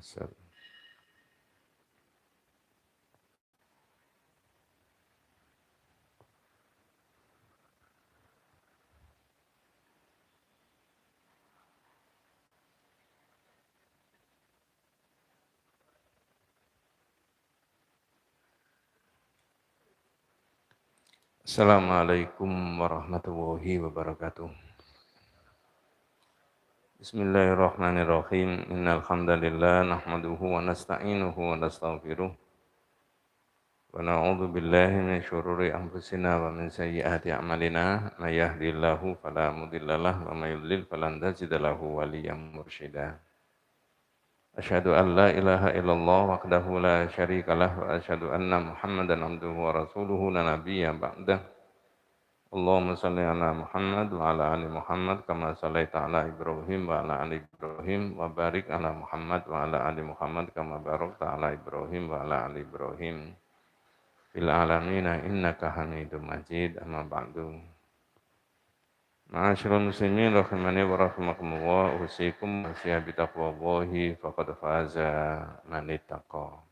Asal. Assalamualaikum warahmatullahi wabarakatuh. Bismillahirrahmanirrahim. Innal hamdalillah nahmaduhu wa nasta'inuhu wa nastaghfiruh. Wa na'udzu billahi min syururi anfusina wa min sayyiati a'malina. May yahdihillahu fala mudhillalah wa may yudlil falan tajida lahu waliyyan mursyida. Asyhadu an la ilaha illallah wahdahu la syarikalah wa asyhadu anna Muhammadan abduhu wa rasuluhu la nabiyya ba'dah. Allahumma salli ala Muhammad wa ala ali Muhammad kama sallaita ala Ibrahim wa ala ali Ibrahim wa barik ala Muhammad wa ala ali Muhammad kama barakta ala Ibrahim wa ala ali Ibrahim fil alamin innaka Hamidum Majid. Amma ba'du. Ma'asyiral muslimin rahimani wa rahimakumullah, usikum wa bi taqwallahi faqad faza man ittaqa.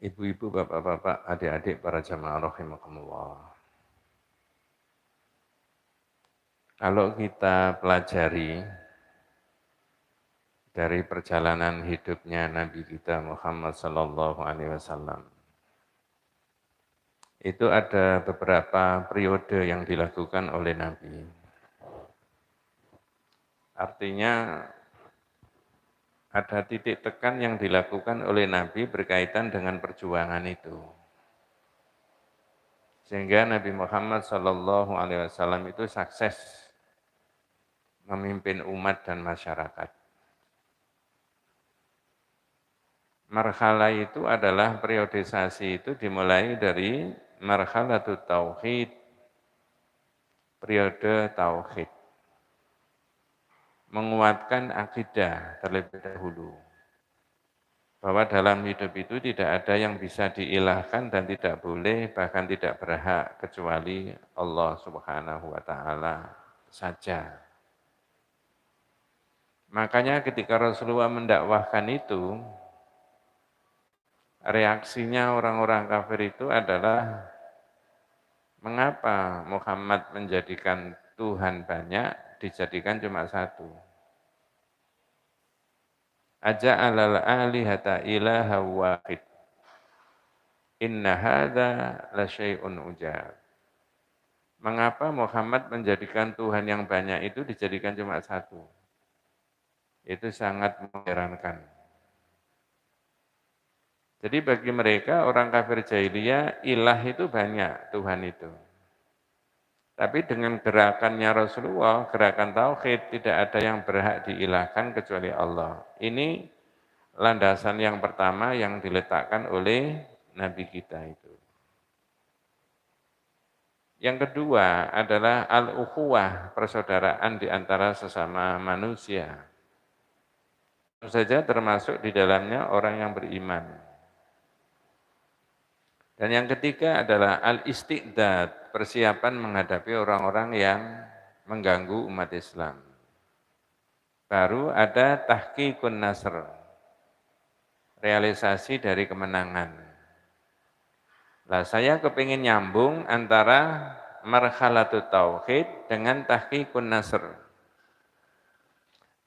Ibu-ibu, bapak-bapak, adik-adik para jamaah rahimakumullah. Kalau kita pelajari dari perjalanan hidupnya Nabi kita Muhammad sallallahu alaihi wasallam, itu ada beberapa periode yang dilakukan oleh Nabi. Artinya ada titik tekan yang dilakukan oleh Nabi berkaitan dengan perjuangan itu. Sehingga Nabi Muhammad sallallahu alaihi wasallam itu sukses memimpin umat dan masyarakat. Marhalah itu adalah periodisasi itu dimulai dari marhalatut tauhid, periode tauhid. Menguatkan akidah terlebih dahulu. Bahwa dalam hidup itu tidak ada yang bisa diilahkan dan tidak boleh, bahkan tidak berhak kecuali Allah Subhanahu wa taala saja. Makanya ketika Rasulullah mendakwahkan itu, reaksinya orang-orang kafir itu adalah, mengapa Muhammad menjadikan Tuhan banyak, dijadikan cuma satu? Aja'alal alihata ilaha wahid. Inna hadza la syai'un ujab. Mengapa Muhammad menjadikan Tuhan yang banyak itu dijadikan cuma satu? Itu sangat mengherankan. Jadi bagi mereka orang kafir jahiliyah, ilah itu banyak, Tuhan itu. Tapi dengan gerakannya Rasulullah, gerakan tauhid, tidak ada yang berhak diilahkan kecuali Allah. Ini landasan yang pertama yang diletakkan oleh Nabi kita itu. Yang kedua adalah al-ukhuwah, persaudaraan di antara sesama manusia. Tentu saja termasuk di dalamnya orang yang beriman. Dan yang ketiga adalah al-istiqdad, persiapan menghadapi orang-orang yang mengganggu umat Islam. Baru ada tahqiqun nasr, realisasi dari kemenangan. Nah, saya kepingin nyambung antara marhalatut tauhid dengan tahqiqun nasr.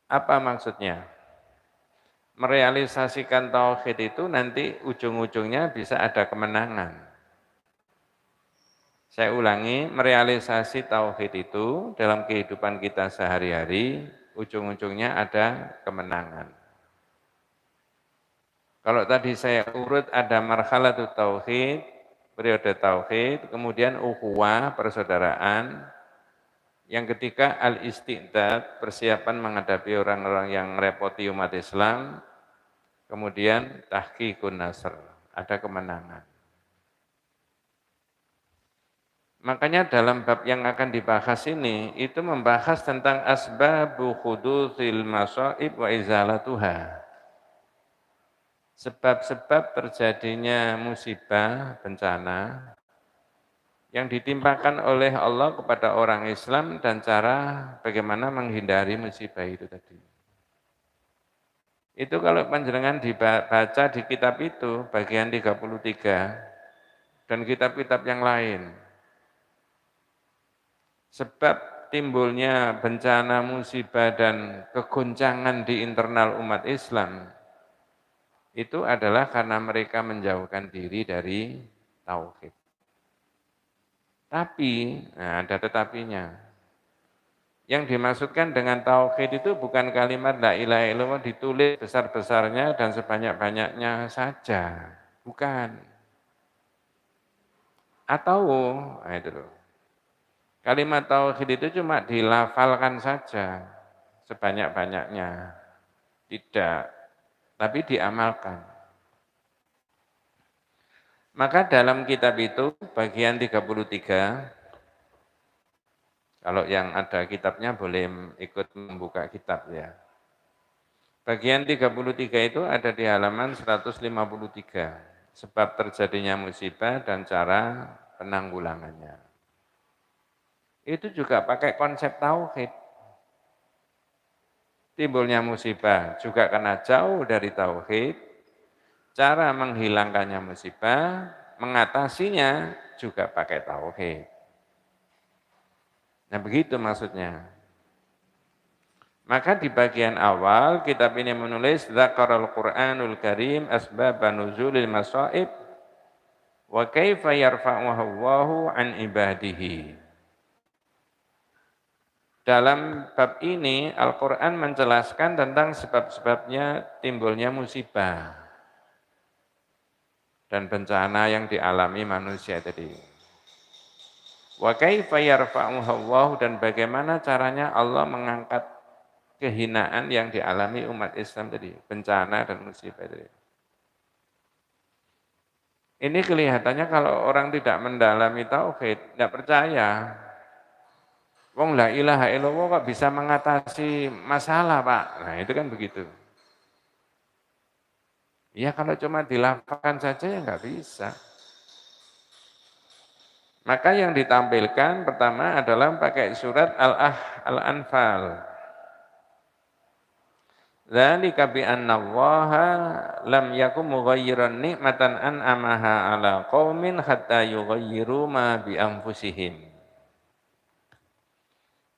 Apa maksudnya? Merealisasikan tauhid itu nanti ujung-ujungnya bisa ada kemenangan. Saya ulangi, merealisasi tauhid itu dalam kehidupan kita sehari-hari, ujung-ujungnya ada kemenangan. Kalau tadi saya urut ada marhalatut tauhid, periode tauhid, kemudian ukhuwah, persaudaraan, yang ketiga al-istiqdad, persiapan menghadapi orang-orang yang merepoti umat Islam, kemudian tahqiqun nasr, ada kemenangan. Makanya dalam bab yang akan dibahas ini, itu membahas tentang asbabu hudutsil masaib wa izalatuha. Sebab-sebab terjadinya musibah, bencana, yang ditimpakan oleh Allah kepada orang Islam dan cara bagaimana menghindari musibah itu tadi. Itu kalau panjenengan dibaca di kitab itu, bagian 33, dan kitab-kitab yang lain. Sebab timbulnya bencana musibah dan kegoncangan di internal umat Islam, itu adalah karena mereka menjauhkan diri dari tauhid. Tapi, nah ada tetapinya. Yang dimaksudkan dengan tauhid itu bukan kalimat la ilaha illallah ditulis besar-besarnya dan sebanyak-banyaknya saja. Bukan. Atau, nah itu loh. Kalimat tauhid itu cuma dilafalkan saja sebanyak-banyaknya. Tidak, tapi diamalkan. Maka dalam kitab itu bagian 33, kalau yang ada kitabnya boleh ikut membuka kitab ya. Bagian 33 itu ada di halaman 153, sebab terjadinya musibah dan cara penanggulangannya. Itu juga pakai konsep tauhid. Timbulnya musibah juga karena jauh dari tauhid, cara menghilangkannya musibah, mengatasinya juga pakai tauhid. Nah begitu maksudnya. Maka di bagian awal kitab ini menulis Dzakarul Qur'anul Karim asbaban nuzulil masaib wa kaifa yarfa'uhu Allahu an ibadihi. Dalam bab ini Al-Qur'an menjelaskan tentang sebab-sebabnya timbulnya musibah dan bencana yang dialami manusia tadi. Wa kaifa yarfa'uhu Allahu, dan bagaimana caranya Allah mengangkat kehinaan yang dialami umat Islam tadi, bencana dan musibah tadi. Ini kelihatannya kalau orang tidak mendalami tauhid, tidak percaya. Wong la ilaha illallah kok bisa mengatasi masalah, Pak. Nah, itu kan begitu. Ya kalau cuma dilafalkan saja ya nggak bisa. Maka yang ditampilkan pertama adalah pakai surat Al-Anfal. Dzalika bi anna Allaha lam yakum mughayyiran ni'matan an'amaha ala qaumin hatta yughayyiru ma bi anfusihim.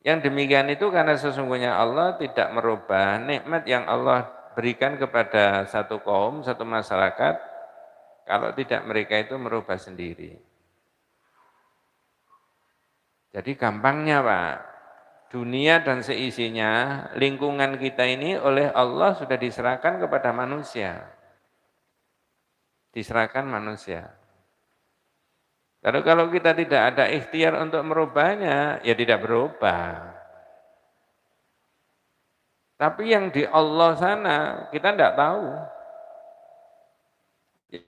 Yang demikian itu karena sesungguhnya Allah tidak merubah nikmat yang Allah berikan kepada satu kaum, satu masyarakat, kalau tidak mereka itu merubah sendiri. Jadi gampangnya Pak, dunia dan seisinya, lingkungan kita ini oleh Allah sudah diserahkan kepada manusia. Diserahkan manusia. Lalu kalau kita tidak ada ikhtiar untuk merubahnya, ya tidak berubah. Tapi yang di Allah sana kita tidak tahu.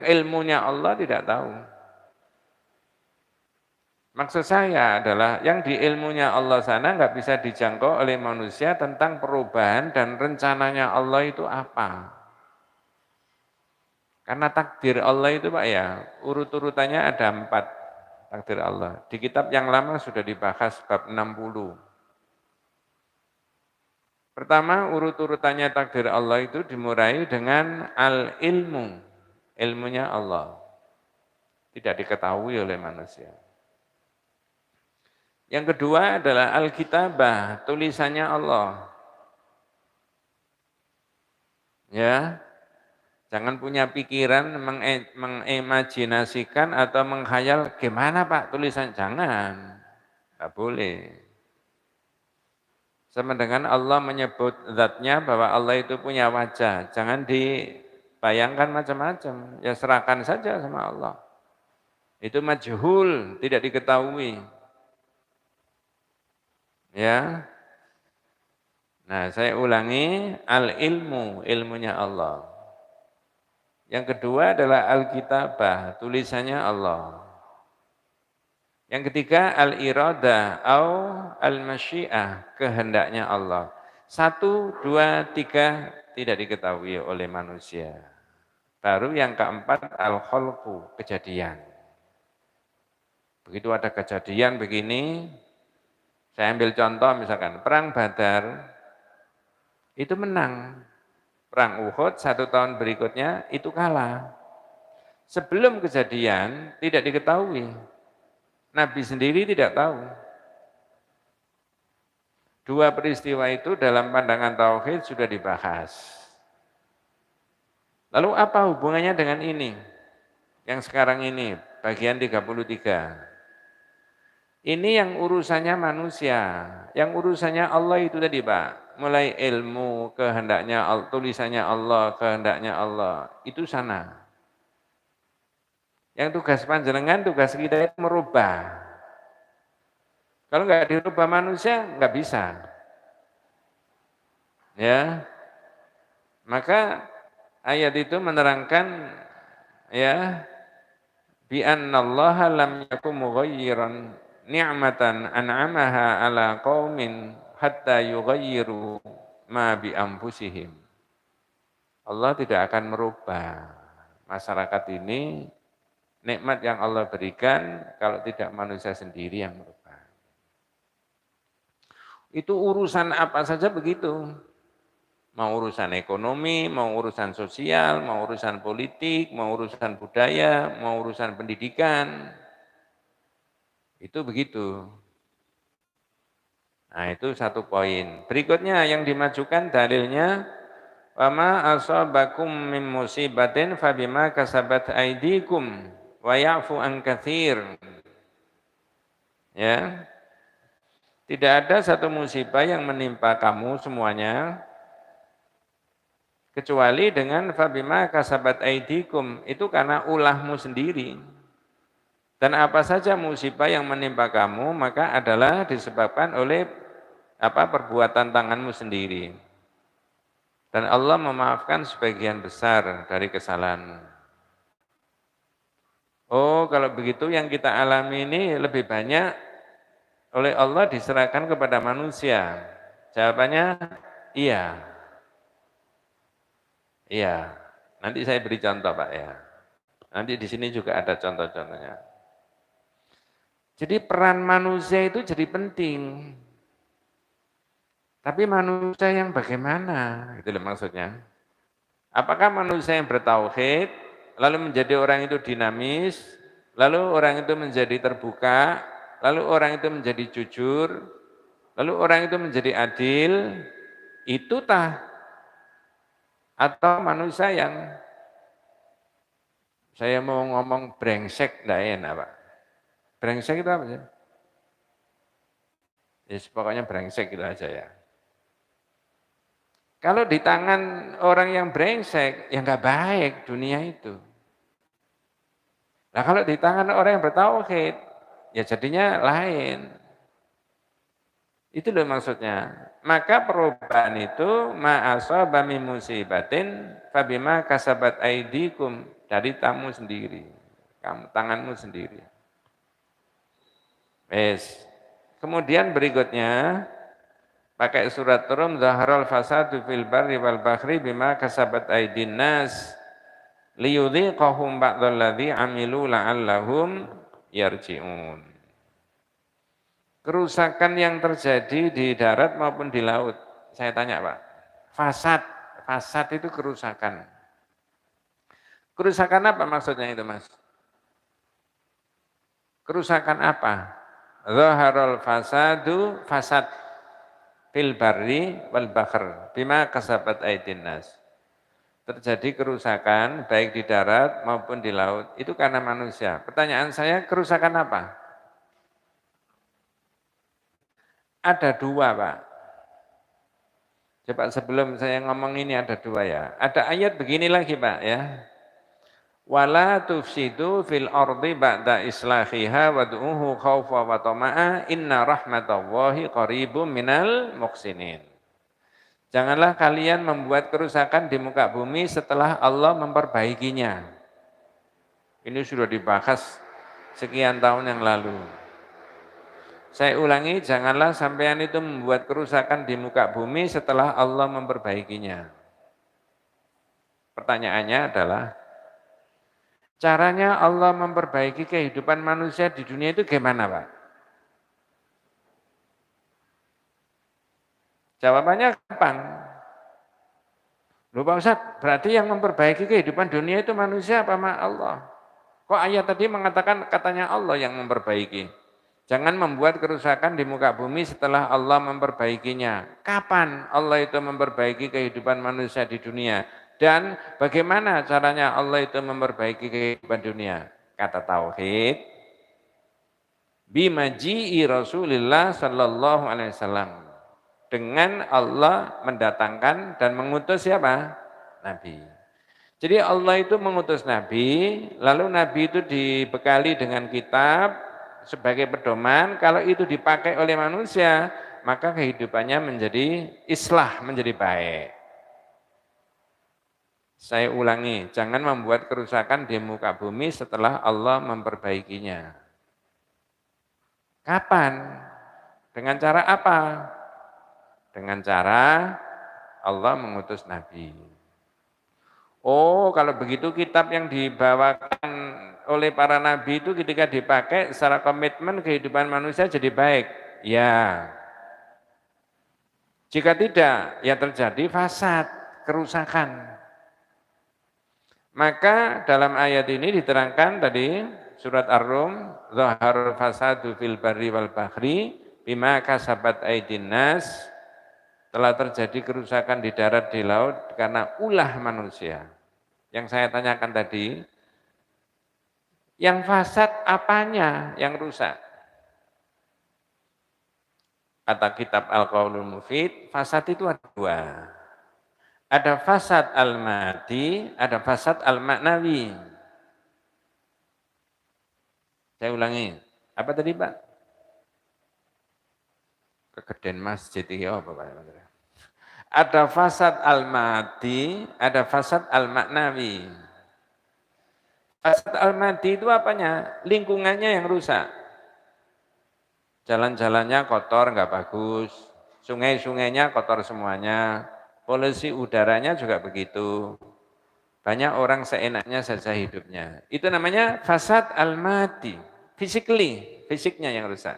Ilmunya Allah tidak tahu. Maksud saya adalah yang di ilmunya Allah sana nggak bisa dijangkau oleh manusia tentang perubahan dan rencananya Allah itu apa. Karena takdir Allah itu Pak ya, urut-urutannya ada 4 takdir Allah. Di kitab yang lama sudah dibahas bab 60. Pertama, urut-urutannya takdir Allah itu dimulai dengan al-ilmu, ilmunya Allah. Tidak diketahui oleh manusia. Yang kedua adalah al-kitabah, tulisannya Allah. Ya, jangan punya pikiran mengimajinasikan atau menghayal gimana Pak tulisan, jangan. Tidak boleh. Sama dengan Allah menyebut zatnya bahwa Allah itu punya wajah. Jangan dibayangkan macam-macam. Ya serahkan saja sama Allah. Itu majhul, tidak diketahui. Ya. Nah, saya ulangi, al-ilmu, ilmunya Allah. Yang kedua adalah al-kitabah, tulisannya Allah. Yang ketiga al-iradah au al-masyiah, kehendaknya Allah. 1, 2, 3 tidak diketahui oleh manusia. Baru yang keempat al-khalqu, kejadian. Begitu ada kejadian begini, saya ambil contoh misalkan perang Badar itu menang. Perang Uhud 1 tahun berikutnya itu kalah. Sebelum kejadian tidak diketahui. Nabi sendiri tidak tahu. Dua peristiwa itu dalam pandangan tauhid sudah dibahas. Lalu apa hubungannya dengan ini? Yang sekarang ini, bagian 33. Ini yang urusannya manusia, yang urusannya Allah itu tadi Pak. Mulai ilmu, kehendaknya tulisannya Allah, kehendaknya Allah, itu sana. Yang tugas panjenengan, tugas kita itu merubah. Kalau nggak dirubah manusia, nggak bisa. Ya, maka ayat itu menerangkan ya bi annallaha lam yakum mughayyiran ni'matan an'amaha ala qaumin hatta yughayyiru ma bi anfusihim. Allah tidak akan merubah masyarakat ini nikmat yang Allah berikan kalau tidak manusia sendiri yang merubah. Itu urusan apa saja begitu. Mau urusan ekonomi, mau urusan sosial, mau urusan politik, mau urusan budaya, mau urusan pendidikan. Itu begitu. Nah, itu satu poin. Berikutnya yang dimajukan dalilnya wama asabakum min musibatin fabima kasabat aidikum wa ya'fu an katsir. Ya. Tidak ada satu musibah yang menimpa kamu semuanya kecuali dengan fabima kasabat aidikum, itu karena ulahmu sendiri. Dan apa saja musibah yang menimpa kamu maka adalah disebabkan oleh perbuatan tanganmu sendiri. Dan Allah memaafkan sebagian besar dari kesalahan. Oh, kalau begitu yang kita alami ini lebih banyak oleh Allah diserahkan kepada manusia. Jawabannya iya. Iya, nanti saya beri contoh Pak ya. Nanti di sini juga ada contoh-contohnya. Jadi peran manusia itu jadi penting. Tapi manusia yang bagaimana? Itu loh maksudnya. Apakah manusia yang bertauhid, lalu menjadi orang itu dinamis, lalu orang itu menjadi terbuka, lalu orang itu menjadi jujur, lalu orang itu menjadi adil, itu atau manusia yang saya mau ngomong brengsek, enggak enak Pak. Brengsek itu apa sih? Ya, pokoknya brengsek gitu aja ya. Kalau di tangan orang yang brengsek, ya nggak baik dunia itu. Nah kalau di tangan orang yang bertauhid, ya jadinya lain. Itu loh maksudnya. Maka perubahan itu ma'asaba min musibatin fabima kasabat aidikum, dari tamu sendiri. Kamu tanganmu sendiri. Wes. Kemudian berikutnya pakai surat Rum, zaharal fasadu fil barri wal bahri bima kasabat aydin nas liyudhiqahum ba'dalladzi amilu la'allahum yarji'un. Kerusakan yang terjadi di darat maupun di laut. Saya tanya Pak, fasad itu kerusakan. Kerusakan apa maksudnya itu Mas? Kerusakan apa? Zaharal fasadu, fasad fil barri wal bahr bima kasabat aydin nas. Terjadi kerusakan baik di darat maupun di laut itu karena manusia. Pertanyaan saya, kerusakan apa? Ada dua Pak. Coba sebelum saya ngomong ini ada dua ya. Ada ayat begini lagi Pak ya. Wala tufsidu fil ardi ba'da islahiha wad'uhu khaufa wa tama'a inna rahmatallahi qaribum minal muhsinin. Janganlah kalian membuat kerusakan di muka bumi setelah Allah memperbaikinya. Ini sudah dibahas sekian tahun yang lalu. Saya ulangi, janganlah sampean itu membuat kerusakan di muka bumi setelah Allah memperbaikinya. Pertanyaannya adalah, caranya Allah memperbaiki kehidupan manusia di dunia itu gimana Pak? Jawabannya gampang. Loh Pak Ustadz, berarti yang memperbaiki kehidupan dunia itu manusia apa Allah? Kok ayat tadi mengatakan katanya Allah yang memperbaiki? Jangan membuat kerusakan di muka bumi setelah Allah memperbaikinya. Kapan Allah itu memperbaiki kehidupan manusia di dunia? Dan bagaimana caranya Allah itu memperbaiki kehidupan dunia? Kata Tauhid, bimaji'i Rasulillah sallallahu alaihi wasallam. Dengan Allah mendatangkan dan mengutus siapa? Nabi. Jadi Allah itu mengutus Nabi, lalu Nabi itu dibekali dengan kitab sebagai pedoman. Kalau itu dipakai oleh manusia, maka kehidupannya menjadi islah, menjadi baik. Saya ulangi, jangan membuat kerusakan di muka bumi setelah Allah memperbaikinya. Kapan? Dengan cara apa? Dengan cara Allah mengutus Nabi. Oh, kalau begitu kitab yang dibawakan oleh para nabi itu ketika dipakai secara komitmen kehidupan manusia jadi baik. Ya. Jika tidak, ya terjadi fasad, kerusakan. Maka dalam ayat ini diterangkan tadi surat Ar-Rum, zahar fasadu fil barri wal bahri bima kasabat aydin nas, telah terjadi kerusakan di darat di laut karena ulah manusia. Yang saya tanyakan tadi, yang fasad apanya yang rusak? Kata kitab Al-Qaulul Mufid, fasad itu ada dua. Ada fasad al-madi, ada fasad al-maknawi. Saya ulangi, apa tadi Pak? Kegedean masjid itu apa Pak? Ada fasad al-madi, ada fasad al-maknawi. Fasad al-madi itu apanya? Lingkungannya yang rusak. Jalan-jalannya kotor, nggak bagus. Sungai-sungainya kotor semuanya. Polusi udaranya juga begitu. Banyak orang seenaknya saja hidupnya. Itu namanya fasad al-madi. Fisiknya yang rusak.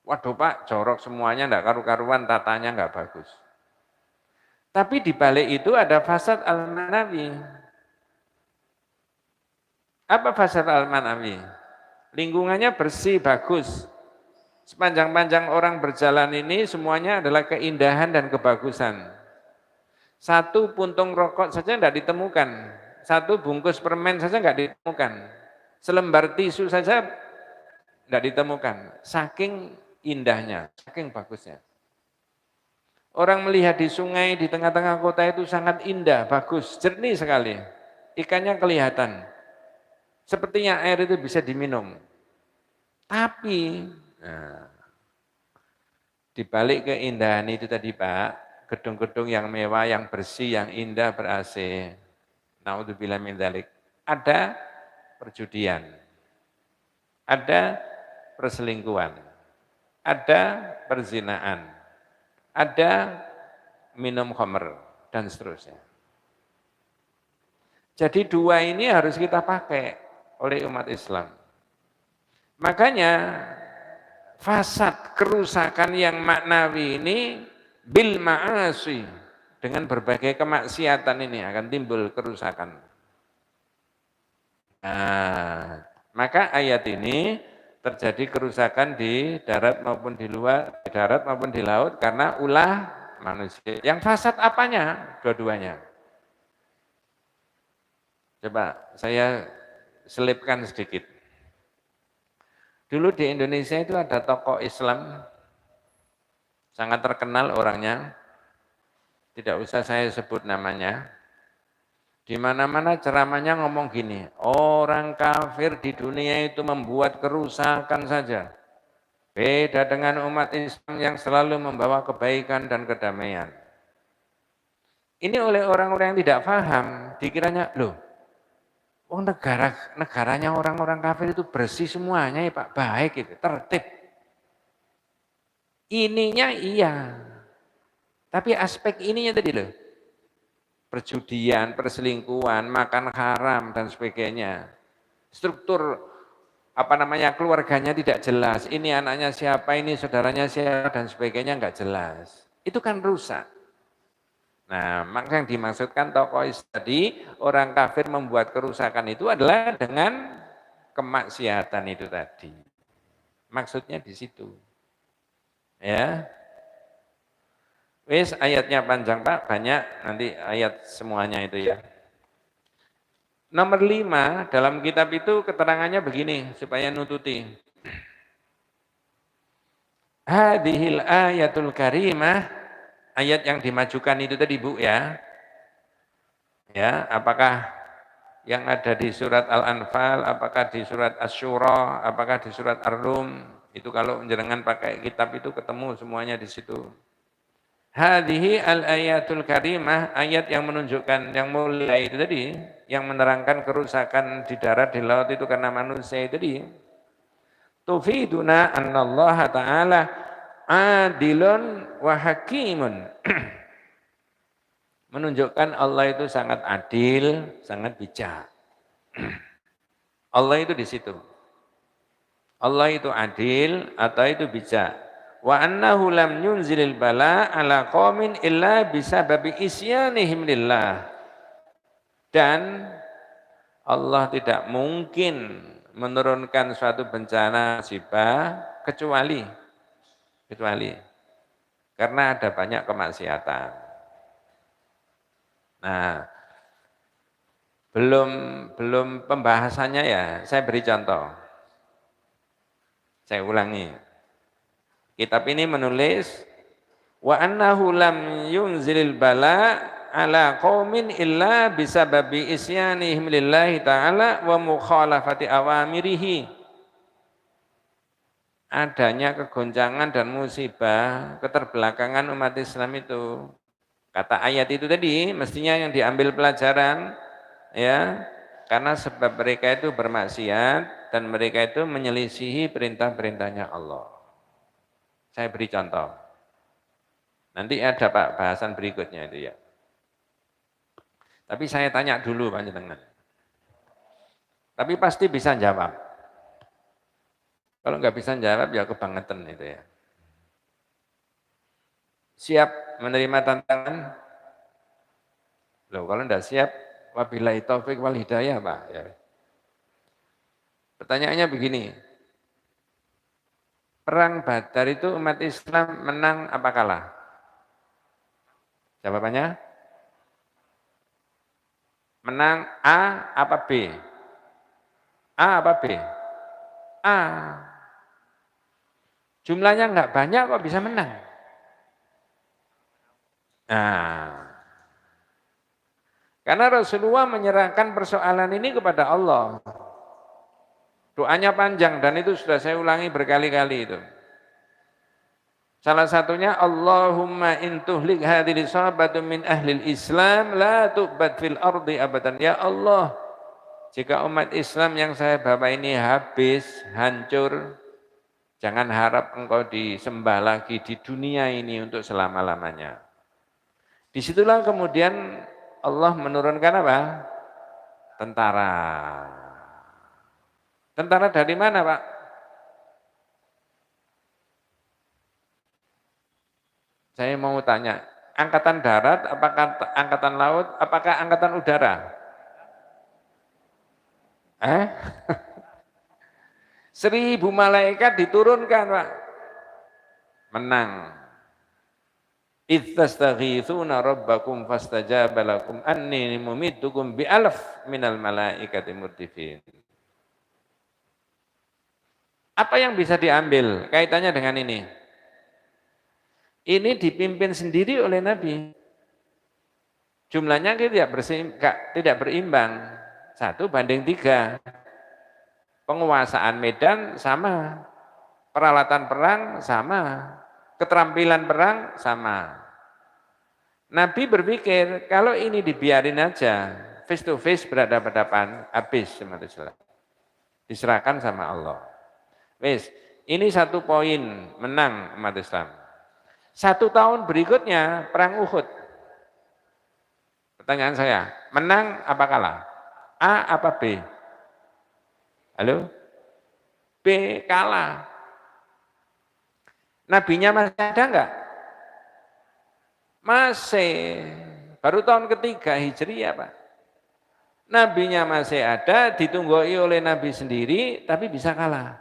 Waduh Pak, jorok semuanya, enggak karu-karuan, tatanya enggak bagus. Tapi di balik itu ada fasad al-manawi. Apa fasad al-manawi? Lingkungannya bersih, bagus. Sepanjang-panjang orang berjalan ini semuanya adalah keindahan dan kebagusan. Satu puntung rokok saja tidak ditemukan. Satu bungkus permen saja enggak ditemukan. Selembar tisu saja tidak ditemukan. Saking indahnya, saking bagusnya. Orang melihat di sungai di tengah-tengah kota itu sangat indah, bagus, jernih sekali. Ikannya kelihatan. Sepertinya air itu bisa diminum. Tapi, nah, di balik keindahan itu tadi Pak, gedung-gedung yang mewah, yang bersih, yang indah, ber-AC, naudzubillah min dzalik, ada perjudian, ada perselingkuhan, ada perzinaan, ada minum khamr, dan seterusnya. Jadi dua ini harus kita pakai oleh umat Islam. Makanya fasad kerusakan yang maknawi ini bil ma'asi, dengan berbagai kemaksiatan ini akan timbul kerusakan. Nah, maka ayat ini terjadi kerusakan di darat maupun di luar, di darat maupun di laut karena ulah manusia. Yang fasad apanya? Dua-duanya. Coba saya selipkan sedikit. Dulu di Indonesia itu ada tokoh Islam, sangat terkenal orangnya, tidak usah saya sebut namanya. Di mana-mana ceramahnya ngomong gini, orang kafir di dunia itu membuat kerusakan saja. Beda dengan umat Islam yang selalu membawa kebaikan dan kedamaian. Ini oleh orang-orang yang tidak paham, dikiranya, loh, oh negaranya orang-orang kafir itu bersih semuanya ya Pak, baik itu, tertib. Ininya iya, tapi aspek ininya tadi loh, perjudian, perselingkuhan, makan haram dan sebagainya. Struktur keluarganya tidak jelas, ini anaknya siapa, ini saudaranya siapa dan sebagainya enggak jelas. Itu kan rusak. Nah, maka yang dimaksudkan tokoh tadi, orang kafir membuat kerusakan itu adalah dengan kemaksiatan itu tadi. Maksudnya di situ. Ya. Wis ayatnya panjang Pak, banyak nanti ayat semuanya itu ya. Nomor 5 dalam kitab itu keterangannya begini supaya nututi. Hadhil ayatul karimah, ayat yang dimajukan itu tadi Bu ya. Ya, apakah yang ada di surat Al-Anfal, apakah di surat Asy-Syura, apakah di surat Ar-Rum, itu kalau jenengan pakai kitab itu ketemu semuanya di situ. Hadhihi al-ayatul karimah, ayat yang menunjukkan yang mulia itu tadi, yang menerangkan kerusakan di darat, di laut itu karena manusia itu tadi. Tufiduna annallaha ta'ala adilun wa hakimun. Menunjukkan Allah itu sangat adil, sangat bijak. Allah itu di situ. Allah itu adil atau itu bijak. Wa annahu lam yunzilil bala ala qaumin illa bisababi isyanihim lillah. Dan Allah tidak mungkin menurunkan suatu bencana musibah kecuali karena ada banyak kemaksiatan. Nah, belum pembahasannya ya, saya beri contoh. Saya ulangi. Kitab ini menulis wa annahu lam yunzilil bala ala qaumin illa bisababi isyanihim lillahi ta'ala wa mukhalafati awamirihi. Adanya kegoncangan dan musibah, keterbelakangan umat Islam itu. Kata ayat itu tadi mestinya yang diambil pelajaran ya, karena sebab mereka itu bermaksiat dan mereka itu menyelisihi perintah-perintahnya Allah. Saya beri contoh. Nanti ada Pak bahasan berikutnya itu ya. Tapi saya tanya dulu panjenengan. Tapi pasti bisa jawab. Kalau nggak bisa jawab ya kebangetan itu ya. Siap menerima tantangan? Loh, kalau enggak siap, wabillahi taufik wal hidayah, Pak. Ya. Pertanyaannya begini, Perang Badar itu umat Islam menang apa kalah? Jawabannya? Menang A apa B? A apa B? A. Jumlahnya enggak banyak kok bisa menang. Nah, karena Rasulullah menyerahkan persoalan ini kepada Allah. Doanya panjang dan itu sudah saya ulangi berkali-kali itu. Salah satunya Allahumma intuhlik hadhihi sahabatu min ahlil Islam la tu'bad fil ardi abadan. Ya Allah, jika umat Islam yang saya bawa ini habis, hancur, jangan harap engkau disembah lagi di dunia ini untuk selama-lamanya. Disitulah kemudian Allah menurunkan apa? Tentara. Tentara dari mana, Pak? Saya mau tanya, angkatan darat, apakah angkatan laut, apakah angkatan udara? 1000 malaikat diturunkan, Pak. Menang. Idzastaghitsuna rabbakum fastajaba lakum anni mumiddukum bi'alaf minal malaikati murdifin. Apa yang bisa diambil kaitannya dengan ini? Ini dipimpin sendiri oleh Nabi. Jumlahnya tidak berimbang. 1:3. Penguasaan medan sama. Peralatan perang sama. Keterampilan perang sama. Nabi berpikir kalau ini dibiarin aja, face to face berhadapan-hadapan, habis umat Islam. Diserahkan sama Allah. Wes, ini 1 poin menang umat Islam. 1 tahun berikutnya perang Uhud. Pertanyaan saya, menang apa kalah? A apa B? Halo? B kalah. Nabinya masih ada enggak? Masih. Baru tahun ketiga Hijriah, Pak. Nabinya masih ada, ditunggui oleh Nabi sendiri, tapi bisa kalah.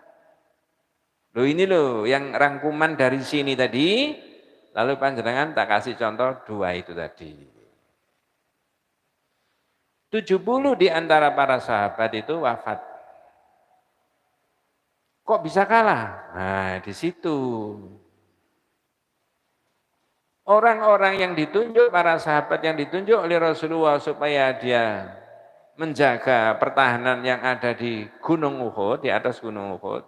Loh ini loh, yang rangkuman dari sini tadi, lalu panjenengan tak kasih contoh dua itu tadi. 70 di antara para sahabat itu wafat. Kok bisa kalah? Nah, di situ. Orang-orang yang ditunjuk, para sahabat yang ditunjuk oleh Rasulullah supaya dia menjaga pertahanan yang ada di Gunung Uhud, di atas Gunung Uhud.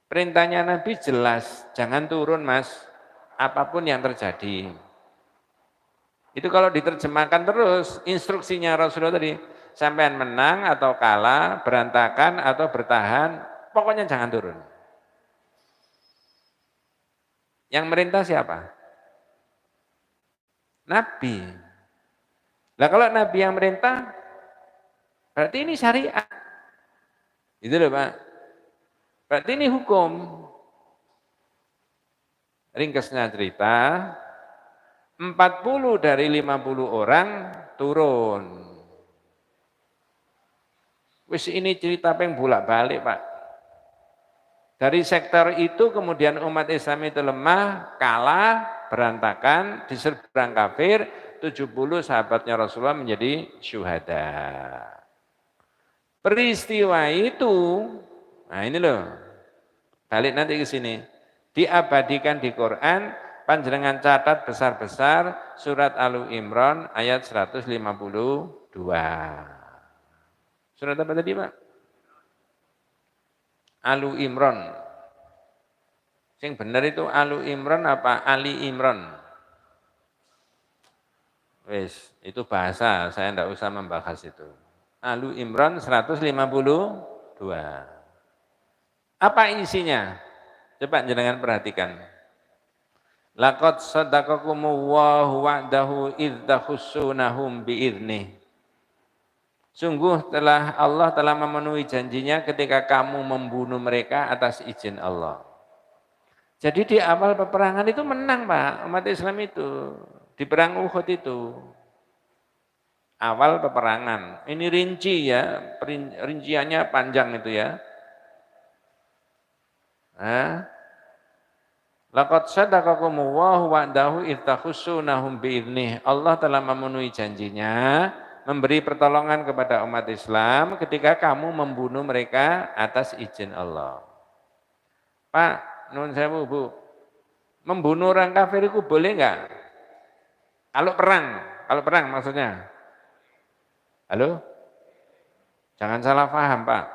Perintahnya Nabi jelas, jangan turun mas, apapun yang terjadi. Itu kalau diterjemahkan terus, instruksinya Rasulullah tadi, sampean menang atau kalah, berantakan atau bertahan, pokoknya jangan turun. Yang merintah siapa? Nabi. Nah kalau Nabi yang merintah, berarti ini syariat. Itu loh Pak. Berarti ini hukum. Ringkasnya cerita, 40 dari 50 orang turun. Wis ini cerita peng bolak-balik Pak. Dari sektor itu kemudian umat Islam itu lemah, kalah, berantakan, diserbu orang kafir, 70 sahabatnya Rasulullah menjadi syuhada. Peristiwa itu, nah ini loh, balik nanti ke sini, diabadikan di Quran, panjenengan catat besar-besar surat Al-Imran ayat 152. Surat apa tadi Pak? Al-Imran. Yang benar itu Al-Imran apa Ali Imran? Wes, itu bahasa, saya tidak usah membahas itu. Al-Imran 152. Apa isinya? Coba jenengan perhatikan. Laqad sadaqakumullahu wa'dahu idz takhussunahum bi'idnih. Sungguh Allah telah memenuhi janjinya ketika kamu membunuh mereka atas izin Allah. Jadi di awal peperangan itu menang Pak, umat Islam itu. Di perang Uhud itu. Awal peperangan. Ini rinci ya, rinciannya panjang itu ya. Laqad sadaqakumullahu wa'dahu idz takhussunahum bi'idnih. Allah telah memenuhi janjinya memberi pertolongan kepada umat Islam ketika kamu membunuh mereka atas izin Allah. Pak, nun sewu Bu, membunuh orang kafir itu boleh enggak? Kalau perang maksudnya. Halo? Jangan salah paham Pak.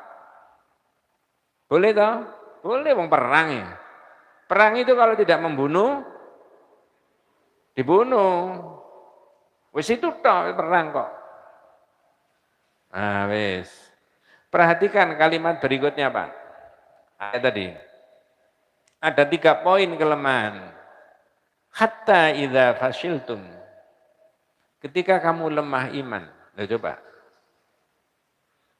Boleh toh? Boleh wong perang ya. Perang itu kalau tidak membunuh, dibunuh. Wis itu toh perang kok. Nah wis. Perhatikan kalimat berikutnya Pak. Ayat tadi. Ada 3 poin kelemahan. Hatta idza fasyiltum. Ketika kamu lemah iman. Loh coba.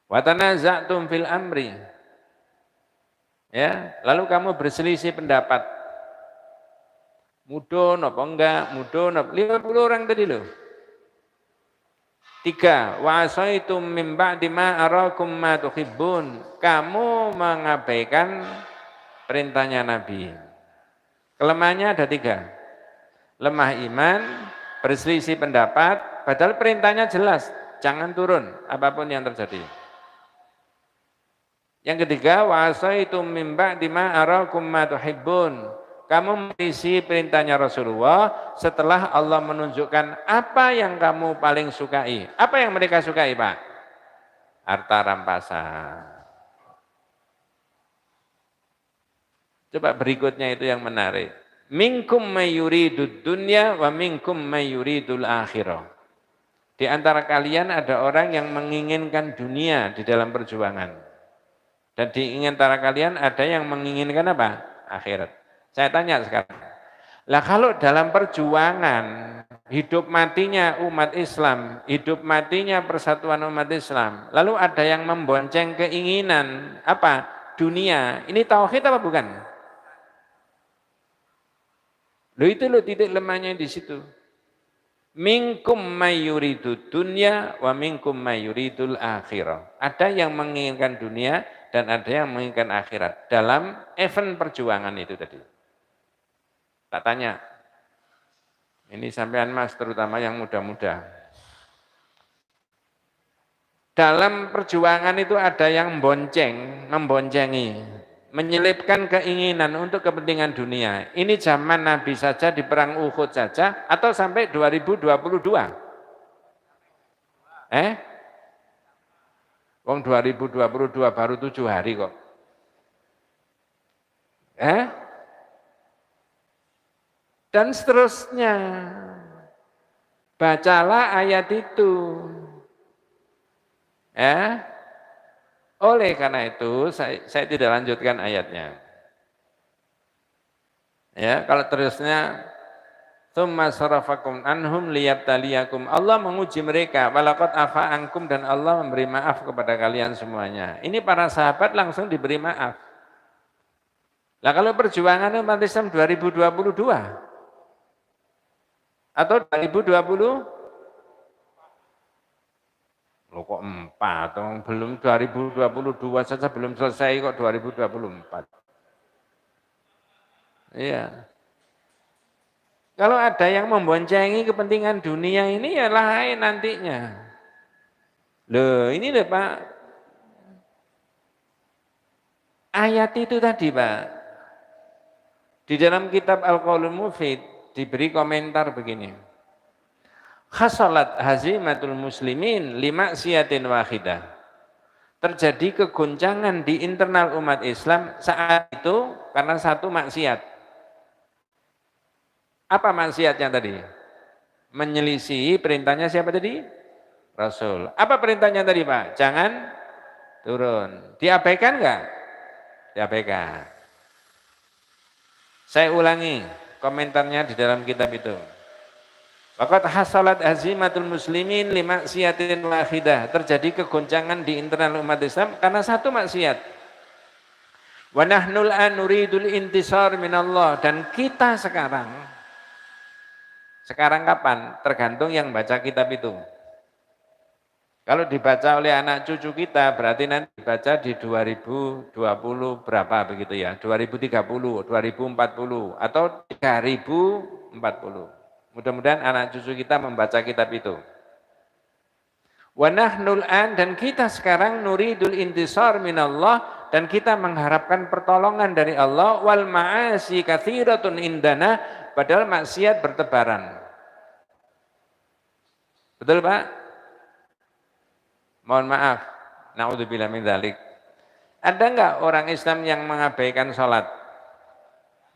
Wa tanaza'tum fil amri. Ya, lalu kamu berselisih pendapat. Mudun apa enggak? Mudun apa? 50 orang tadi loh. 3, wa asaitum min ba'di ma arakum ma tuhibbun. Kamu mengabaikan perintahnya Nabi. Kelemahannya ada 3. Lemah iman, berselisih pendapat, padahal perintahnya jelas, jangan turun apapun yang terjadi. Yang ketiga, wa asaitum min ba'di ma arakum ma tuhibbun. Kamu mengisi perintahnya Rasulullah setelah Allah menunjukkan apa yang kamu paling sukai. Apa yang mereka sukai, Pak? Harta rampasan. Coba berikutnya itu yang menarik. Minkum mayyuridud dunya wa minkum mayyuridul akhirah. Di antara kalian ada orang yang menginginkan dunia di dalam perjuangan. Dan di antara kalian ada yang menginginkan apa? Akhirat. Saya tanya sekarang, lah kalau dalam perjuangan hidup matinya umat Islam, hidup matinya persatuan umat Islam, lalu ada yang membonceng keinginan apa? Dunia. Ini tauhid apa bukan? Loh itu loh titik lemahnya di situ. Minkum mayyuridu dunya wa minkum mayyuridul akhirah. Ada yang menginginkan dunia dan ada yang menginginkan akhirat dalam event perjuangan itu tadi. Tak tanya, ini sampean Mas terutama yang muda-muda. Dalam perjuangan itu ada yang memboncengi, menyelipkan keinginan untuk kepentingan dunia. Ini zaman Nabi saja di perang Uhud saja atau sampai 2022? Wong 2022 baru 7 hari kok. Dan seterusnya. Bacalah ayat itu. Oleh karena itu saya tidak lanjutkan ayatnya. Ya, kalau terusnya tsumma sarafakum anhum liyabtaliyakum. Allah menguji mereka, walaqad afa ankum, dan Allah memberi maaf kepada kalian semuanya. Ini para sahabat langsung diberi maaf. Lah kalau perjuangan umat Islam 2022 atau 2020? Loh kok 4? Belum 2022 saja belum selesai kok 2024. Iya. Kalau ada yang memboncengi kepentingan dunia ini ya lain nantinya. Loh ini loh Pak. Ayat itu tadi Pak. Di dalam kitab Al-Qaulul Mufid diberi komentar begini. Khasalat hazimatul muslimin limaksiatin wahidah. Terjadi kegoncangan di internal umat Islam saat itu karena satu maksiat. Apa maksiatnya tadi? Menyelisihi perintahnya siapa tadi? Rasul. Apa perintahnya tadi Pak? Jangan turun. Diabaikan enggak? Diabaikan. Saya ulangi komentarnya di dalam kitab itu. Waqad hasalat hazimatul muslimin limaksiatin wahidah. Terjadi kegoncangan di internal umat Islam karena satu maksiat. Wa nahnul an nuridul intisar minallah, dan kita sekarang kapan? Tergantung yang baca kitab itu. Kalau dibaca oleh anak cucu kita berarti nanti dibaca di 2020 berapa begitu ya? 2030, 2040 atau 3040. Mudah-mudahan anak cucu kita membaca kitab itu. Wa nahnul an, dan kita sekarang nuridul intisar minallah, dan kita mengharapkan pertolongan dari Allah. Wal ma'asi katsiratun indana, padahal maksiat bertebaran. Betul Pak? Mohon maaf. Na'udzubillah min dzalik. Ada enggak orang Islam yang mengabaikan sholat?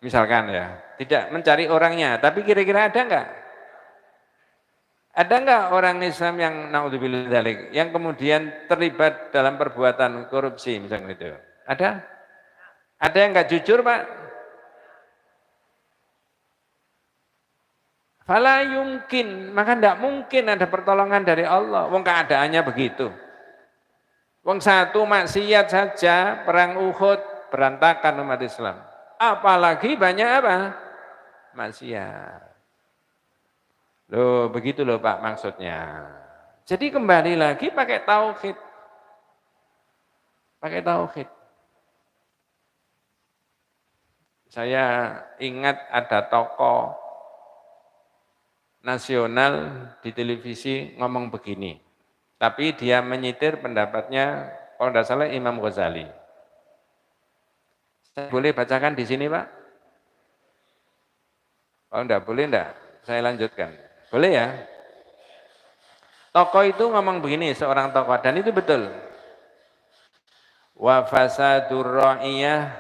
Misalkan ya, tidak mencari orangnya, tapi kira-kira ada enggak? Ada enggak orang Islam yang naudzubillah dzalik, yang kemudian terlibat dalam perbuatan korupsi misalnya itu? Ada? Ada yang enggak jujur, Pak? Fala yumkin, maka enggak mungkin ada pertolongan dari Allah. Wong keadaannya begitu. Wong satu maksiat saja, perang Uhud berantakan umat Islam. Apalagi banyak apa? Maksiat. Loh, begitu loh Pak maksudnya. Jadi kembali lagi pakai tauhid. Pakai tauhid. Saya ingat ada tokoh nasional di televisi ngomong begini. Tapi dia menyitir pendapatnya, kalau tidak salah Imam Ghazali. Saya boleh bacakan di sini Pak? Kalau enggak boleh enggak, saya lanjutkan. Boleh ya? Tokoh itu ngomong begini, seorang tokoh, dan itu betul. Wa fasadur ra'iyah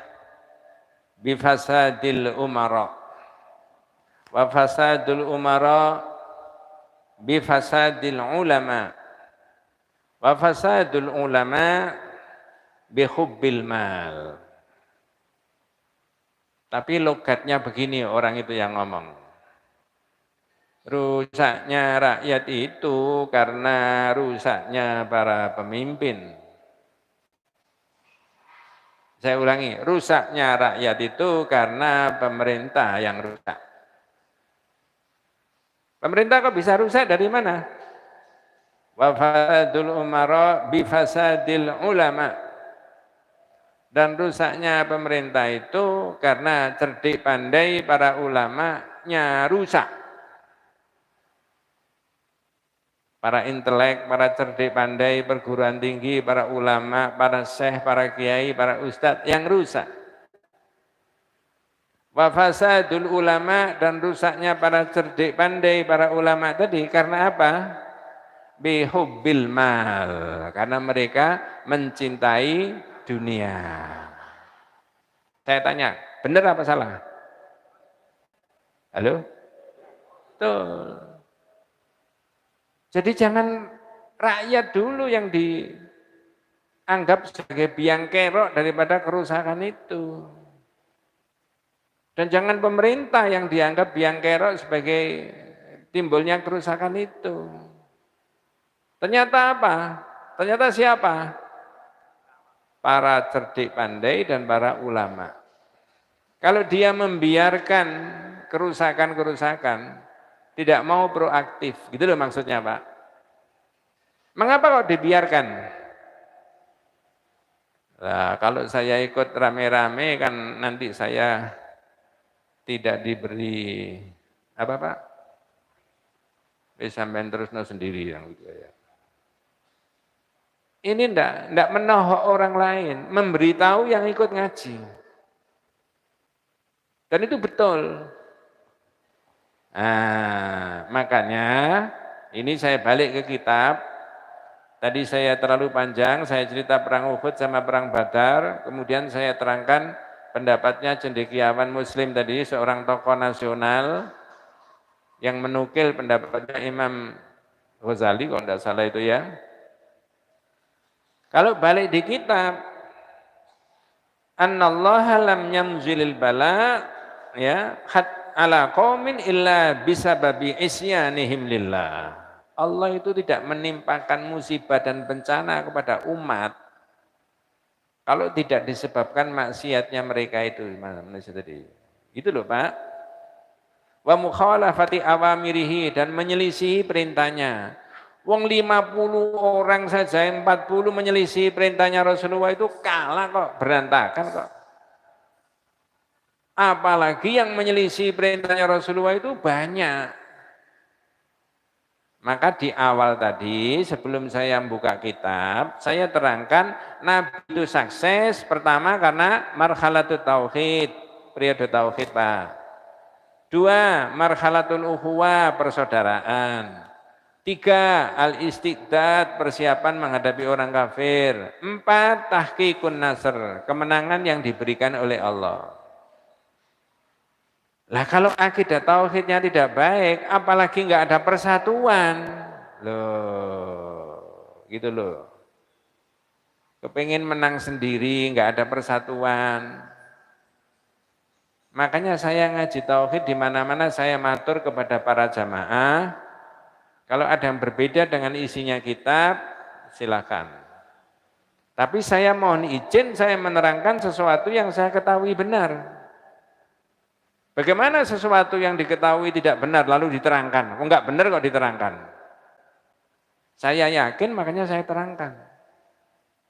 bifasadil umara. Wa fasadul umara bifasadil ulama. Wa fasadul ulama bihubbil mal. Tapi logatnya begini orang itu yang ngomong. Rusaknya rakyat itu karena rusaknya para pemimpin. Saya ulangi, rusaknya rakyat itu karena pemerintah yang rusak. Pemerintah kok bisa rusak dari mana? Wa fasadul umara bi fasadil ulama. Dan rusaknya pemerintah itu karena cerdik pandai para ulamanya rusak. Para intelek, para cerdik pandai, perguruan tinggi, para ulama, para syekh, para kiai, para ustadz yang rusak. Wa fasadul ulama, dan rusaknya para cerdik pandai, para ulama tadi karena apa? Bihubbil mal, karena mereka mencintai dunia. Saya tanya, benar apa salah? Halo? Tuh. Jadi jangan rakyat dulu yang dianggap sebagai biang kerok daripada kerusakan itu. Dan jangan pemerintah yang dianggap biang kerok sebagai timbulnya kerusakan itu. Ternyata apa? Ternyata siapa? Para cerdik pandai dan para ulama. Kalau dia membiarkan kerusakan-kerusakan, tidak mau proaktif, gitu loh maksudnya Pak. Mengapa kok dibiarkan? Nah, kalau saya ikut rame-rame kan nanti saya tidak diberi apa Pak? Sampean terusno sendiri yang gitu ya. Ini enggak menohok orang lain, memberitahu yang ikut ngaji. Dan itu betul. Nah, makanya ini saya balik ke kitab. Tadi saya terlalu panjang, saya cerita perang Uhud sama perang Badar, kemudian saya terangkan pendapatnya cendekiawan Muslim tadi, seorang tokoh nasional yang menukil pendapatnya Imam Ghazali, kalau tidak salah itu ya. Kalau balik di kitab, annallaha lam yamzilil bala ya ala qaumin illa bisababi isyanihim lillah. Allah itu tidak menimpakan musibah dan bencana kepada umat kalau tidak disebabkan maksiatnya mereka itu. Manusia tadi. Itu loh Pak. Wa mukhalafati awamirihi, dan menyelisihi perintahnya. Wong 50 orang saja, 40 menyelisih perintahnya Rasulullah itu kalah kok, berantakan kok. Apalagi yang menyelisih perintahnya Rasulullah itu banyak. Maka di awal tadi, sebelum saya membuka kitab, saya terangkan Nabi itu sukses pertama karena marhalatul tauhid, periode tauhid Pak. 2, marhalatul ukhuwah, persaudaraan. 3, al-istiqdad, persiapan menghadapi orang kafir. 4, tahqiqun nasr, kemenangan yang diberikan oleh Allah. Lah kalau akidah tauhidnya tidak baik, apalagi enggak ada persatuan. Loh, gitu loh. Kepengin menang sendiri, enggak ada persatuan. Makanya saya ngaji tauhid di mana-mana saya matur kepada para jamaah. Kalau ada yang berbeda dengan isinya kitab, silakan. Tapi saya mohon izin saya menerangkan sesuatu yang saya ketahui benar. Bagaimana sesuatu yang diketahui tidak benar lalu diterangkan? Enggak benar kok diterangkan. Saya yakin makanya saya terangkan.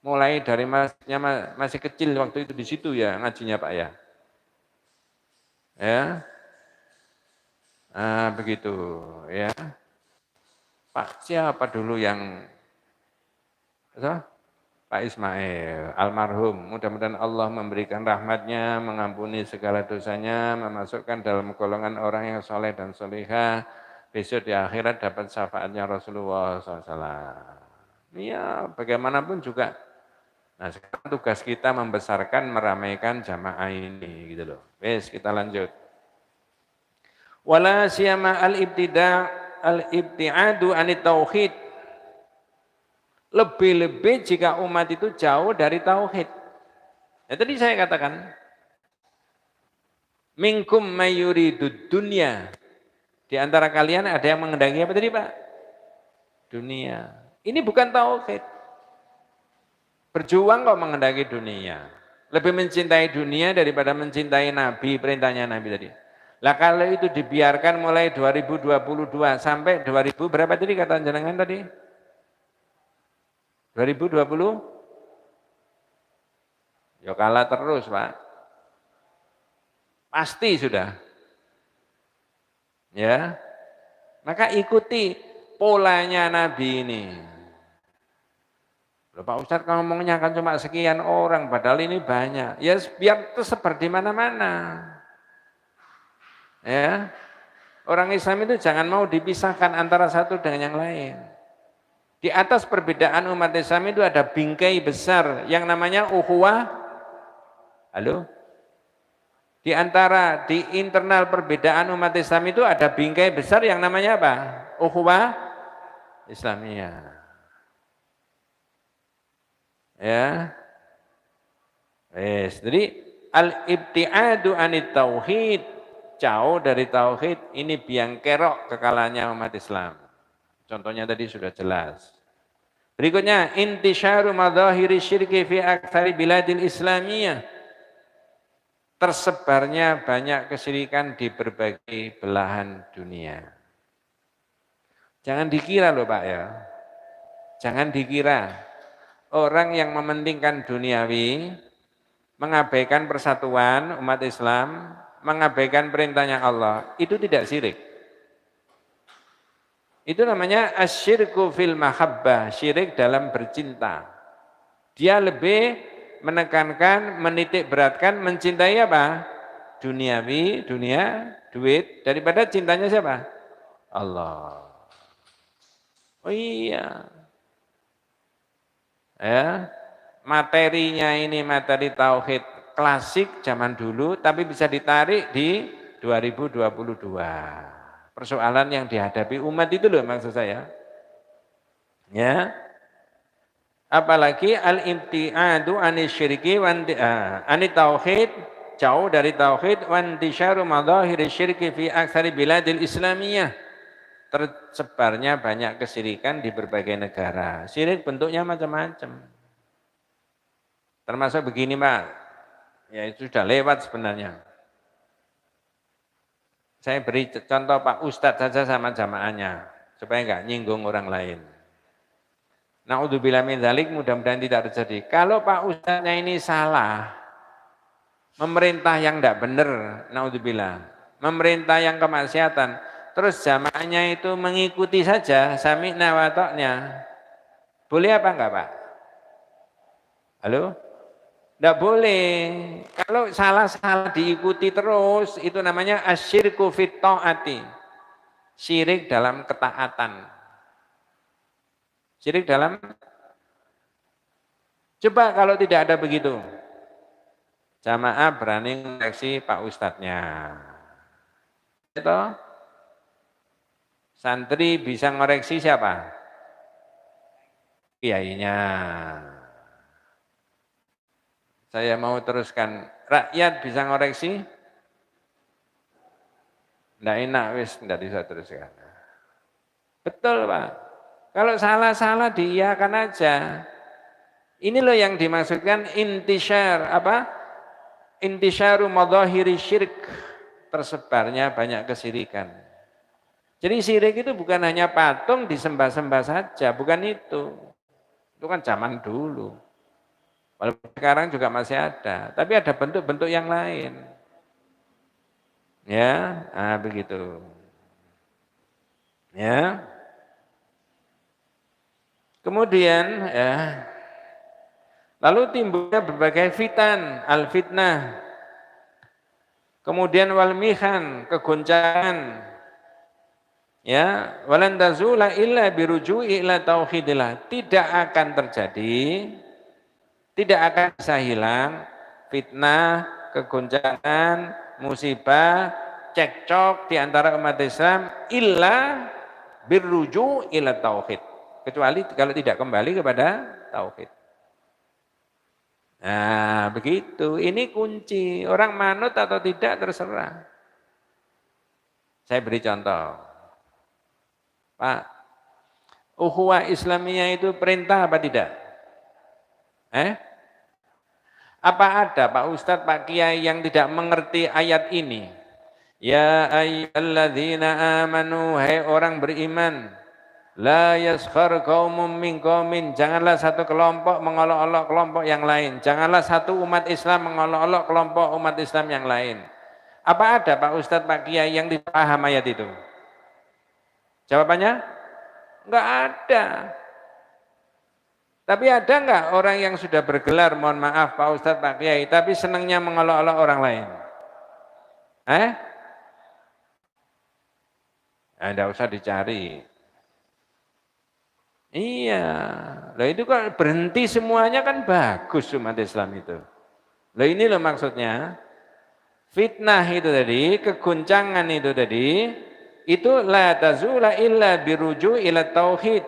Mulai dari masih kecil waktu itu di situ ya ngajinya Pak ya. Ya. Nah, begitu ya. Pak siapa dulu yang Pak Ismail, almarhum. Mudah-mudahan Allah memberikan rahmatnya, mengampuni segala dosanya, memasukkan dalam golongan orang yang soleh dan solehah. Besok di akhirat dapat syafaatnya Rasulullah SAW. Ya, bagaimanapun juga. Nah, sekarang tugas kita membesarkan, meramaikan jamaah ini, gitu loh. Wes, kita lanjut. Wala siyama al-ibti'adu anit tauhid. Lebih-lebih jika umat itu jauh dari tauhid. Ya, tadi saya katakan, minkum mayuridud dunya. Di antara kalian ada yang mengendaki apa tadi Pak? Dunia. Ini bukan tauhid. Berjuang kok mengendaki dunia. Lebih mencintai dunia daripada mencintai Nabi, perintahnya Nabi tadi. Lah kalau itu dibiarkan mulai 2022 sampai 2000 berapa tadi kata jenengan tadi? 2020? Ya kalah terus, Pak. Pasti sudah. Ya. Maka ikuti polanya Nabi ini. Loh, Pak Ustadz ngomongnya kan cuma sekian orang, padahal ini banyak. Ya biar tersebar di mana-mana. Ya, orang Islam itu jangan mau dipisahkan antara satu dengan yang lain. Di atas perbedaan umat Islam itu ada bingkai besar yang namanya ukhuwah. Halo? Di antara di internal perbedaan umat Islam itu ada bingkai besar yang namanya apa? Ukhuwah Islamiyah. Ya. Jadi al-ibtiadu anit tauhid, jauh dari tauhid, ini biang kerok kekalahannya umat Islam. Contohnya tadi sudah jelas. Berikutnya, intisyaru madzahiri syirki fi aktsari biladil islamiyah. Tersebarnya banyak kesyirikan di berbagai belahan dunia. Jangan dikira loh Pak ya. Jangan dikira orang yang mementingkan duniawi, mengabaikan persatuan umat Islam, mengabaikan perintahnya Allah, itu tidak syirik. Itu namanya asyirku fil mahabbah, syirik dalam bercinta. Dia lebih menekankan, menitik beratkan, mencintai apa? Duniawi, dunia, duit, daripada cintanya siapa? Allah. Oh iya. Ya, materinya ini materi tauhid klasik zaman dulu, tapi bisa ditarik di 2022. Persoalan yang dihadapi umat itu loh maksud saya. Ya. Apalagi al-ibtiadu anisyirki anit tauhid, jauh dari tauhid, wa intisyaru madzahiri syirki fi aktsari biladil islamiyah. Tersebarnya banyak kesyirikan di berbagai negara. Syirik bentuknya macam-macam. Termasuk begini Pak, ya itu sudah lewat sebenarnya. Saya beri contoh Pak Ustadz saja sama jamaahnya, supaya enggak nyinggung orang lain. Na'udzubillah min dzalik, mudah-mudahan tidak terjadi. Kalau Pak Ustadznya ini salah, memerintah yang tidak benar, na'udzubillah, memerintah yang kemaksiatan, terus jamaahnya itu mengikuti saja, sami'na wa ta'na, boleh apa enggak Pak? Halo? Tidak boleh. Kalau salah-salah diikuti terus, itu namanya asyirku fit ta'ati. Syirik dalam ketaatan. Syirik dalam, coba kalau tidak ada begitu, jamaah berani mengoreksi Pak Ustadznya. Itu santri bisa ngoreksi siapa? Kiainya. Saya mau teruskan, rakyat bisa ngoreksi? Tidak enak, wis tidak bisa teruskan. Betul Pak. Kalau salah-salah diiyakan aja. Ini loh yang dimaksudkan intisyar, apa? Intisyaru madzahiri syirk, tersebarnya banyak kesyirikan. Jadi syirik itu bukan hanya patung disembah-sembah saja, bukan itu. Itu kan zaman dulu. Walaupun sekarang juga masih ada, tapi ada bentuk-bentuk yang lain. Ya, begitu. Ya. Kemudian ya, lalu timbulnya berbagai fitan, al-fitnah. Kemudian wal mihan, kegoncangan. Ya, walan tazula illa biruju'i ila tauhidillah. Tidak akan terjadi, tidak akan bisa hilang fitnah, kegoncangan, musibah, cekcok di antara umat Islam illa birruju' ila tauhid. Kecuali kalau tidak kembali kepada tauhid. Nah, begitu. Ini kunci. Orang manut atau tidak terserah. Saya beri contoh. Pak, ukhuwah Islamiyah itu perintah apa tidak? Apa ada Pak Ustadz, Pak Kiai yang tidak mengerti ayat ini? Ya ayyuhalladzina amanu, hai orang beriman, la yaskhar qaumun min qaumin, janganlah satu kelompok mengolok-olok kelompok yang lain. Janganlah satu umat Islam mengolok-olok kelompok umat Islam yang lain. Apa ada Pak Ustadz, Pak Kiai yang dipaham ayat itu? Jawabannya, enggak ada. Tapi ada enggak orang yang sudah bergelar, mohon maaf Pak Ustadz, Pak Kiai, tapi senangnya mengolok-olok orang lain? Enggak usah dicari. Iya, lah itu kan berhenti semuanya kan bagus umat Islam itu. Lah ini loh maksudnya, fitnah itu tadi, keguncangan itu tadi, itu la tazula illa biruju ila tauhid.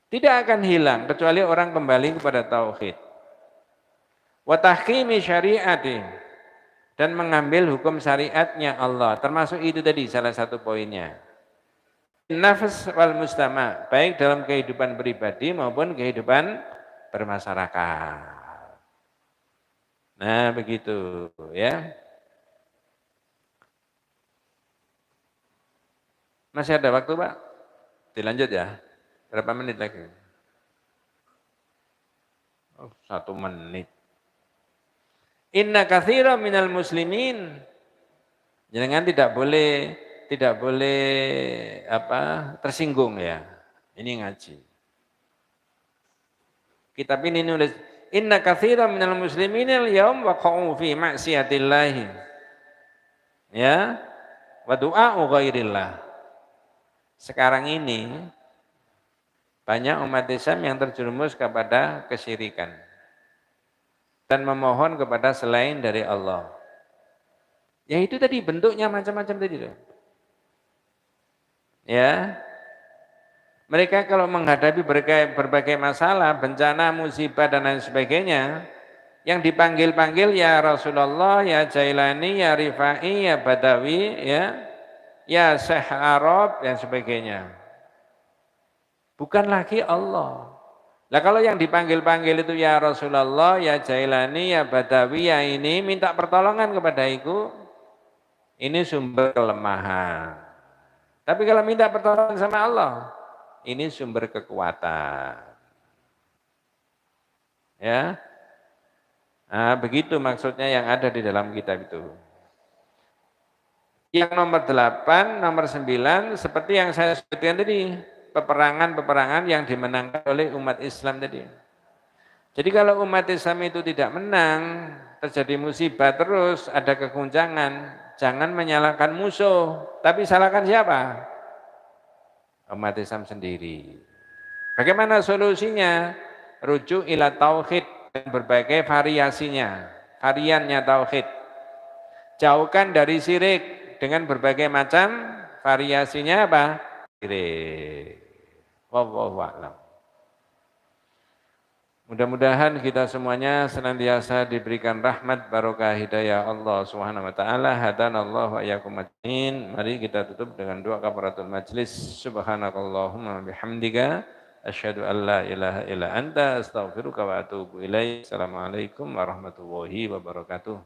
Tidak akan hilang kecuali orang kembali kepada tauhid. Wa tahkimi syariati, dan mengambil hukum syariatnya Allah. Termasuk itu tadi salah satu poinnya. Nafs wal mustama, baik dalam kehidupan pribadi maupun kehidupan bermasyarakat. Nah, begitu ya. Masih ada waktu, Pak? Dilanjut ya. Berapa menit lagi? 1 menit. Inna katsira minal muslimin. Jangan tidak boleh tersinggung ya. Ini ngaji. Kitab ini nulis inna katsira minal muslimin al-yaum waqa'u fi ma'siyatillah. Ya. Wa du'a'u ghairillah. Sekarang ini banyak umat Islam yang terjerumus kepada kesyirikan dan memohon kepada selain dari Allah. Ya itu tadi bentuknya macam-macam tadi loh. Ya. Mereka kalau menghadapi berbagai masalah, bencana, musibah dan lain sebagainya, yang dipanggil-panggil ya Rasulullah, ya Jailani, ya Rifai, ya Badawi, ya Syekh Arab dan sebagainya. Bukan lagi Allah. Lah kalau yang dipanggil-panggil itu ya Rasulullah, ya Jailani, ya Badawi, ya ini minta pertolongan kepada iku, ini sumber kelemahan. Tapi kalau minta pertolongan sama Allah, ini sumber kekuatan. Ya. Nah, begitu maksudnya yang ada di dalam kitab itu. Yang nomor 8, nomor 9, seperti yang saya sebutkan tadi, peperangan-peperangan yang dimenangkan oleh umat Islam tadi. Jadi kalau umat Islam itu tidak menang, terjadi musibah terus, ada keguncangan, jangan menyalahkan musuh, tapi salahkan siapa? Umat Islam sendiri. Bagaimana solusinya? Rujuk ila tauhid dan berbagai variasinya, variannya tauhid. Jauhkan dari syirik dengan berbagai macam variasinya apa? Syirik. Wallahu a'lam. Mudah-mudahan kita semuanya senantiasa diberikan rahmat barokah hidayah Allah Subhanahu wa taala. Hadanallahu wa iyyakum ajmain. Mari kita tutup dengan doa kafaratul majlis. Subhanakallahumma bihamdika asyhadu an la ilaha illa anta astaghfiruka wa atubu ilaik. Assalamualaikum warahmatullahi wabarakatuh.